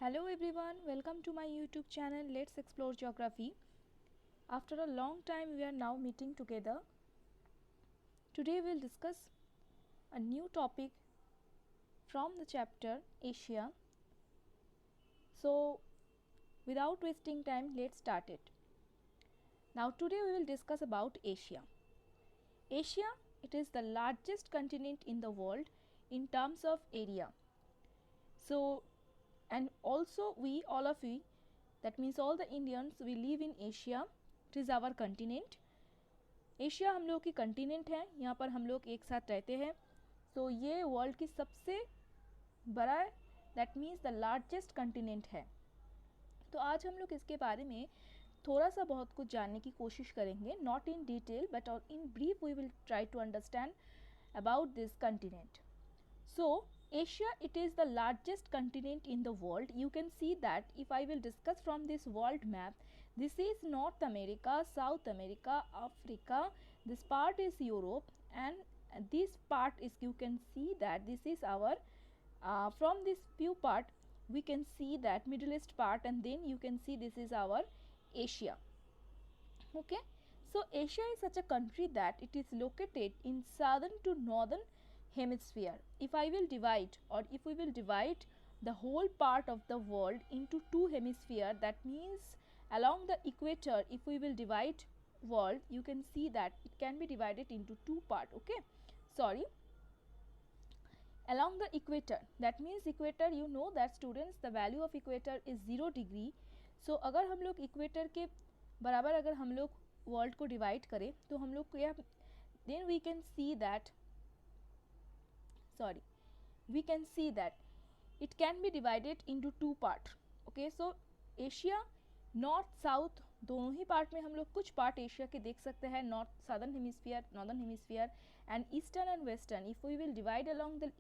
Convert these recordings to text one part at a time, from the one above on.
Hello everyone, welcome to my YouTube channel Let's Explore Geography. After a long time we are now meeting together. Today we will discuss a new topic from the chapter Asia. So without wasting time, let's start it. Now today we will discuss about Asia. Asia, it is the largest continent in the world in terms of area. So and also we all of we, that means all the Indians, we live in Asia. It is our continent. Asia हम लोग की continent है, यहाँ पर हम लोग एक साथ रहते हैं. तो ये वर्ल्ड की सबसे बड़ा, that means the largest continent है. तो आज हम लोग इसके बारे में थोड़ा सा बहुत कुछ जानने की कोशिश करेंगे, not in detail but in brief we will try to understand about this continent. So Asia, it is the largest continent in the world. You can see that if I will discuss from this world map, this is North America, South America, Africa, this part is Europe, and this part is, you can see that this is our from this view part we can see that Middle East part, and then you can see this is our Asia. Okay, so Asia is such a country that it is located in southern to northern hemisphere. If I will divide, or if we will divide the whole part of the world into two hemisphere, that means along the equator, if we will divide world, you can see that it can be divided into two part. Okay, sorry, along the equator, that means equator, you know that students, the value of equator is 0 degree. So अगर हम लोग equator के बराबर अगर हम लोग world को divide करें तो हम लोग क्या, then we can see that we can see that it can be divided into two part. Okay, so Asia north south दोनों ही पार्ट में हम लोग कुछ पार्ट एशिया के देख सकते हैं, north southern hemisphere, northern hemisphere and eastern and western. If we will divide along the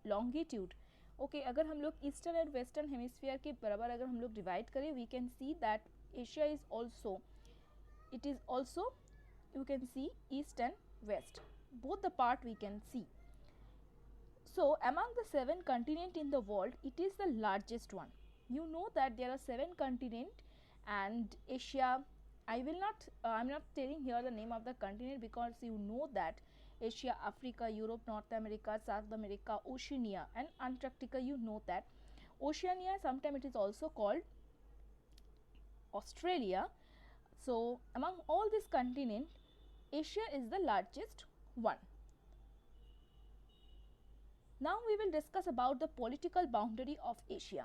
longitude, okay, अगर हम लोग ईस्टर्न एंड वेस्टर्न हेमिस्फीयर के बराबर अगर हम लोग डिवाइड करें, we can see that Asia is also, it is also, you can see east and west, both the part we can see. So among the 7 continents in the world, it is the largest one. You know that there are 7 continents, and Asia, I will not I'm not telling here the name of the continent, because you know that Asia, Africa, Europe, North America, South America, Oceania and Antarctica, you know that Oceania, sometimes it is also called Australia. So among all this continent, Asia is the largest one. Now we will discuss about the political boundary of Asia.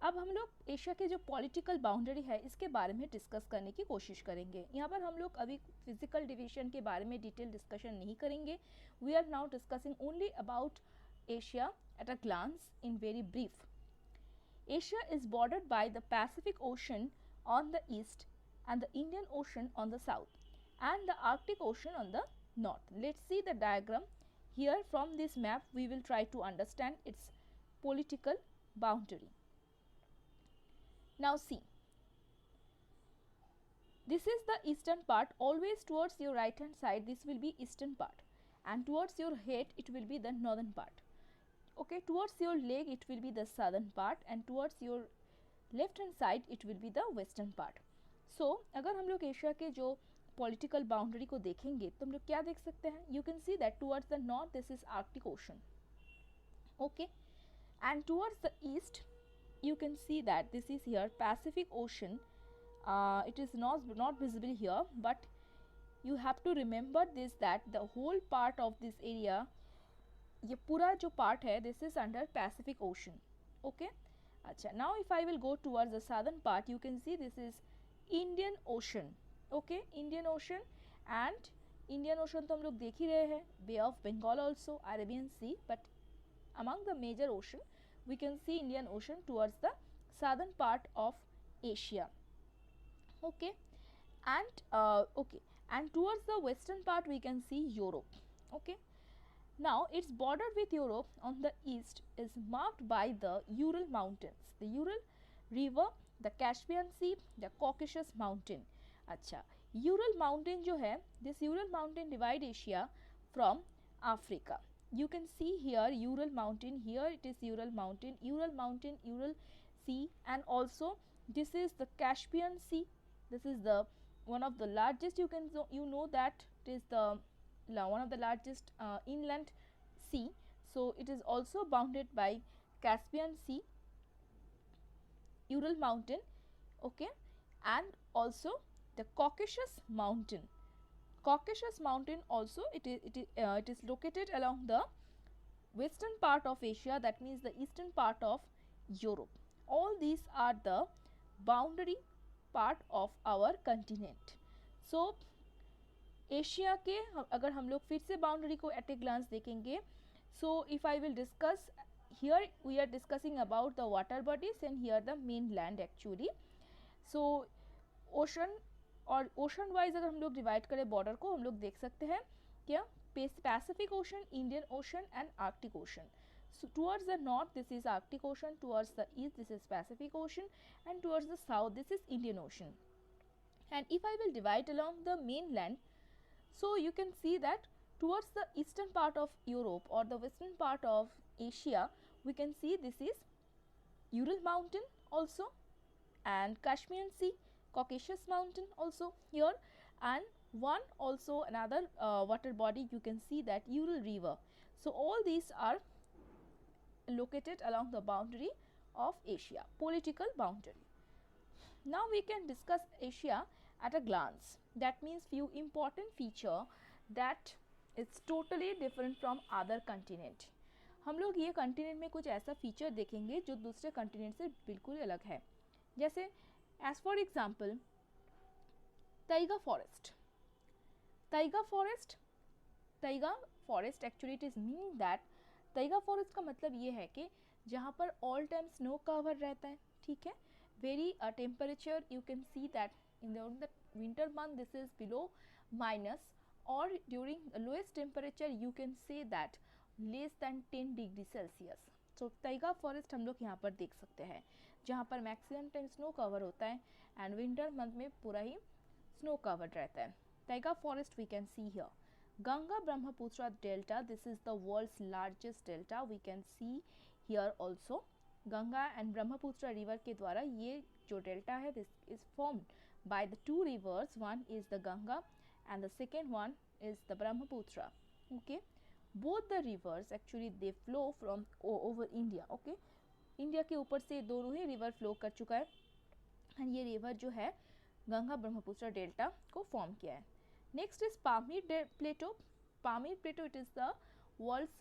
अब हम लोग Asia के जो political boundary है इसके बारे में discuss करने की कोशिश करेंगे. यहाँ पर हम लोग अभी फिजिकल डिवीजन के बारे में डिटेल डिस्कशन नहीं करेंगे. We are now discussing only about Asia at a glance in very brief. Asia is bordered by the Pacific Ocean on the east and the Indian Ocean on the south and the Arctic Ocean on the north. Let's see the diagram here. From this map we will try to understand its political boundary. Now see, this is the eastern part. Always towards your right hand side this will be eastern part, and towards your head it will be the northern part. Okay, towards your leg it will be the southern part, and towards your left hand side it will be the western part. सो अगर हम लोग Asia के जो political boundary को देखेंगे तो हम लोग क्या देख सकते हैं, you can see that towards the north this is Arctic ocean, okay, and towards the east you can see that this is here Pacific Ocean. It is not visible here, but you have to remember this, that the whole part of this area, ये पूरा जो part है, this is under Pacific Ocean. Okay, अच्छा, now if I will go towards the southern part, you can see this is Indian Ocean. Okay, Indian Ocean, and Indian Ocean तो हम लोग देख ही रहे हैं, Bay of Bengal also, Arabian Sea, but among the major ocean we can see Indian Ocean towards the southern part of Asia. Okay, and okay, and towards the western part we can see Europe. Okay, now its border with Europe on the east is marked by the Ural Mountains, the Ural River, the Caspian Sea, the Caucasus Mountain. अच्छा, Ural Mountain जो है, this Ural Mountain divide Asia from Africa. You can see here Ural Mountain, here it is Ural Mountain, Ural Mountain, Ural Sea, and also this is the Caspian Sea. This is the one of the largest, you know that it is the one of the largest inland sea. So it is also bounded by Caspian Sea, Ural Mountain, okay, and also the Caucasus Mountain. Caucasus Mountain also it is located along the western part of Asia, that means the eastern part of Europe. All these are the boundary part of our continent. So Asia के अगर हम लोग फिर से boundary को eight a glance देखेंगे, so if I will discuss here, we are discussing about the water bodies and here the main land actually. So ocean और ocean wise अगर हम लोग डिवाइड करें बॉर्डर को, हम लोग देख सकते हैं क्या, Pacific ocean, Indian ocean and Arctic ocean. So towards the north this is Arctic Ocean, towards the east this is Pacific Ocean, and towards the south this is Indian Ocean. And if I will divide along the mainland, so you can see that towards the eastern part of Europe or the western part of Asia, we can see this is Ural Mountain also, and Caspian Sea, Caucasus Mountain also here, and one also another water body, you can see that Ural River. So all these are located along the boundary of Asia, political boundary. Now we can discuss Asia at a glance. That means few important feature that is totally different from other continent. हम लोग ये continent में कुछ ऐसा feature देखेंगे जो दूसरे continent से बिल्कुल अलग है. जैसे as for example taiga forest. Taiga forest, taiga forest actually it is meaning that taiga forest का मतलब ये है कि जहाँ पर ऑल टाइम स्नो कवर रहता है, ठीक है, very temperature you can see that in the winter month this is below minus, or during the lowest temperature you can say that less than 10 degree Celsius. So taiga forest हम लोग यहाँ पर देख सकते हैं जहाँ पर मैक्सिमम टाइम स्नो कवर होता है एंड विंटर मंथ में पूरा ही स्नो कवर्ड रहता है. Taiga forest we can see here. Ganga Brahmaputra delta, this is the world's largest delta, we can see here also. Ganga and Brahmaputra river के द्वारा ये जो डेल्टा है this is formed by the two rivers. One is the Ganga and the second one is the Brahmaputra. Okay, both the rivers actually they flow from over India. Okay, India के ऊपर से दोनों ही river flow कर चुका है and ये river जो है गंगा ब्रह्मपुत्र डेल्टा को फॉर्म किया है. Next is Pamir plateau. Pamir plateau it is the world's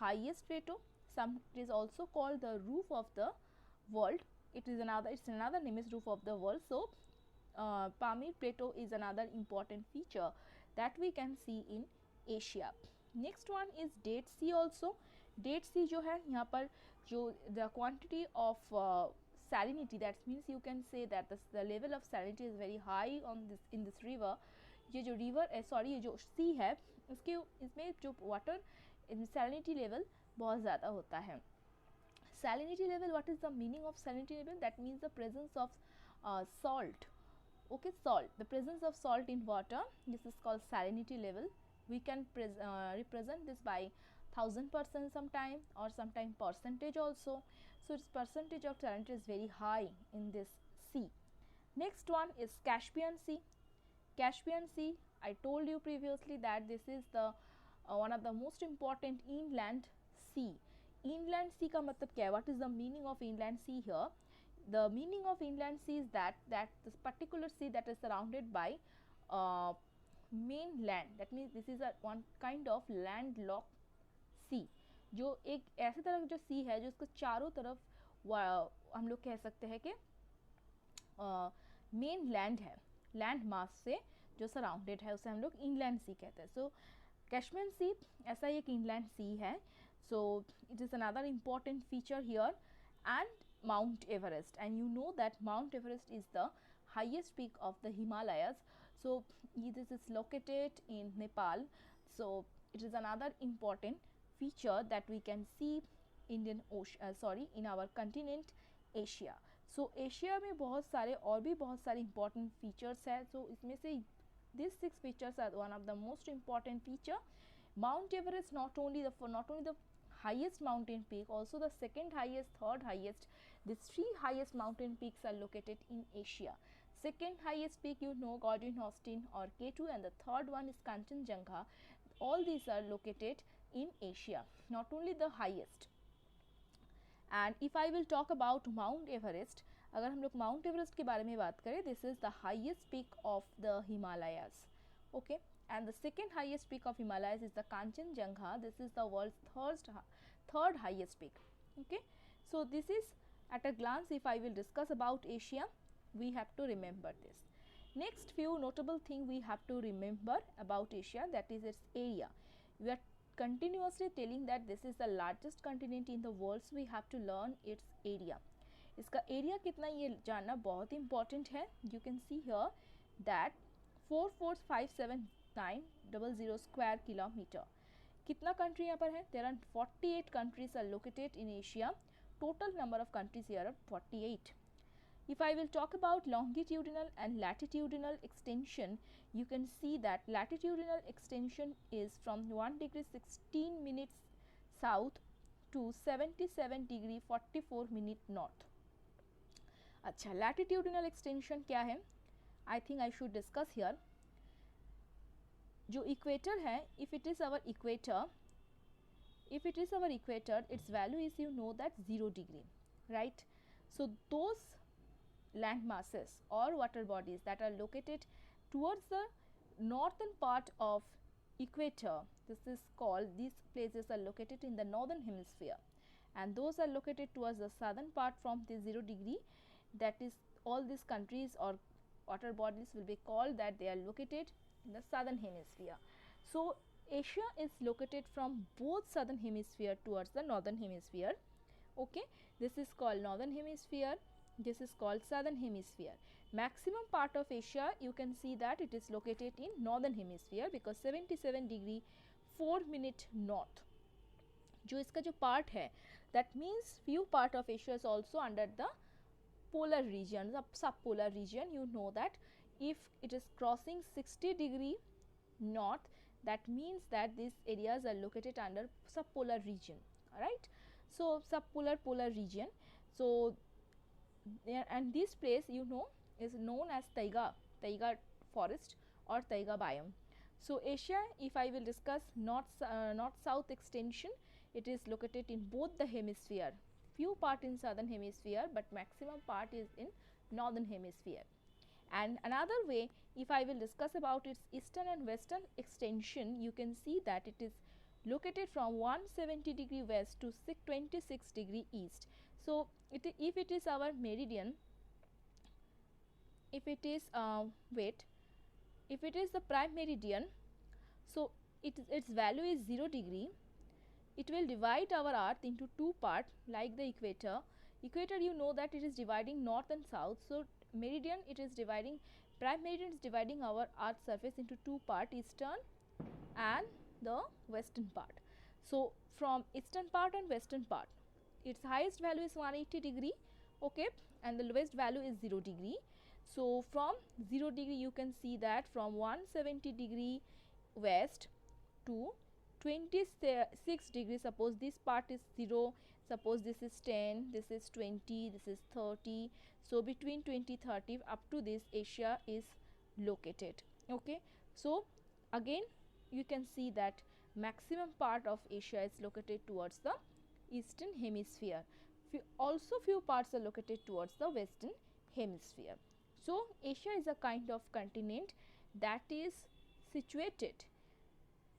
highest plateau. Some it is also called the roof of the world. It is another name is roof of the world. So Pamir Plateau is another important feature that we can see in Asia. Next one is Dead Sea also. Dead Sea जो है यहाँ पर जो the quantity of salinity, that means you can say that the level of salinity is very high on this in this river. ये जो river ये जो sea है इसके इसमें जो water salinity level बहुत ज़्यादा होता है. Salinity level, what is the meaning of salinity level? That means the presence of salt. Okay, salt, the presence of salt in water, this is called salinity level. We can represent this by 1000% sometime or sometime percentage also. So its percentage of salinity is very high in this sea. Next one is Caspian Sea. Caspian Sea, I told you previously that this is the one of the most important inland sea. Inland sea का मतलब क्या है? What is the meaning of inland sea here? The meaning of inland sea is that this particular sea that is surrounded by mainland. That means this is a one kind of landlocked sea. जो एक ऐसे तरह का जो sea है जो इसको चारों तरफ हम लोग कह सकते हैं कि मेन लैंड है, लैंड मास से जो सराउंडेड है उसे हम लोग इनलैंड सी कहते हैं. सो कैश्मीर सी ऐसा ही एक इनलैंड सी है. So it is another important feature here. And Mount Everest, and you know that Mount Everest is the highest peak of the Himalayas. So this is located in Nepal. So it is another important feature that we can see Indian Ocean in our continent Asia. So Asia में बहुत सारे और भी बहुत सारे important features है. So इसमें से these 6 features are one of the most important feature. Mount Everest not only the highest mountain peak, also the second highest, third highest. These three highest mountain peaks are located in Asia. Second highest peak, you know, Godwin Austen or K2, and the third one is Kanchenjunga. All these are located in Asia, not only the highest. And if I will talk about Mount Everest, अगर हम लोग Mount Everest के बारे में बात करें, this is the highest peak of the Himalayas. Okay, and the second highest peak of Himalayas is the Kanchenjunga. This is the world's third highest peak. Okay, so this is at a glance. If I will discuss about Asia, we have to remember this. Next few notable thing we have to remember about Asia, that is its area. We are continuously telling that this is the largest continent in the world, so we have to learn its area. इसका area कितना ये जानना बहुत ही important है. You can see here that 4457900 square kilometre. कितना country यहाँ पर है? There are 48 countries are located in Asia. Total number of countries here are 48. If I will talk about longitudinal and latitudinal extension, you can see that latitudinal extension is from 1 degree 16 minutes south to 77 degree 44 minute north. अच्छा, latitudinal extension क्या है? I think I should discuss here. जो equator है, if it is our equator, its value is, you know, that 0 degree, right? So those land masses or water bodies that are located towards the northern part of equator, this is called, these places are located in the northern hemisphere, and those are located towards the southern part from the 0 degree, that is all these countries or water bodies will be called that they are located in the southern hemisphere. So Asia is located from both southern hemisphere towards the northern hemisphere. Okay, this is called northern hemisphere, this is called southern hemisphere. Maximum part of Asia, you can see that it is located in northern hemisphere because 77 degree 4 minute north. जो इसका जो part है, that means few part of Asia is also under the polar region, the subpolar region. You know that if it is crossing 60 degree north, that means that these areas are located under subpolar region. Alright, so subpolar, polar region. So and this place, you know, is known as taiga forest or taiga biome. So Asia, if I will discuss north south extension, it is located in both the hemisphere. Few part in southern hemisphere, but maximum part is in northern hemisphere. And another way, if I will discuss about its eastern and western extension, you can see that it is located from 170 degree west to 26 degree east. So if it is our meridian, if it is if it is the prime meridian, so its value is 0 degree. It will divide our earth into two parts like the equator. Equator, you know that it is dividing north and south. So meridian, it is dividing, prime meridian is dividing our earth surface into two parts, eastern and the western part. So from eastern part and western part, its highest value is 180 degree, okay, and the lowest value is 0 degree. So from 0 degree, you can see that from 170 degree west to 26 degree, suppose this part is 0, suppose this is 10, this is 20, this is 30. So between 20 30 up to this Asia is located. Okay, so again you can see that maximum part of Asia is located towards the eastern hemisphere. Also few parts are located towards the western hemisphere. So Asia is a kind of continent that is situated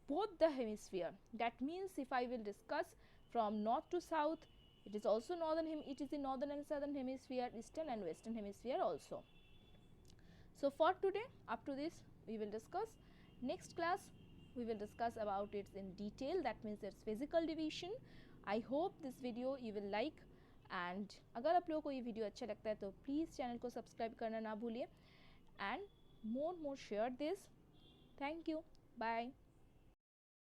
both the hemisphere. That means if I will discuss from north to south, it is also it is in northern and southern hemisphere, eastern and western hemisphere also. So for today, up to this we will discuss. Next class we will discuss about it in detail, that means its physical division. I hope this video you will like, and अगर आप लोगों को ये video अच्छा लगता है तो please channel को सब्सक्राइब करना ना भूलिए, and more share this. Thank you. Bye.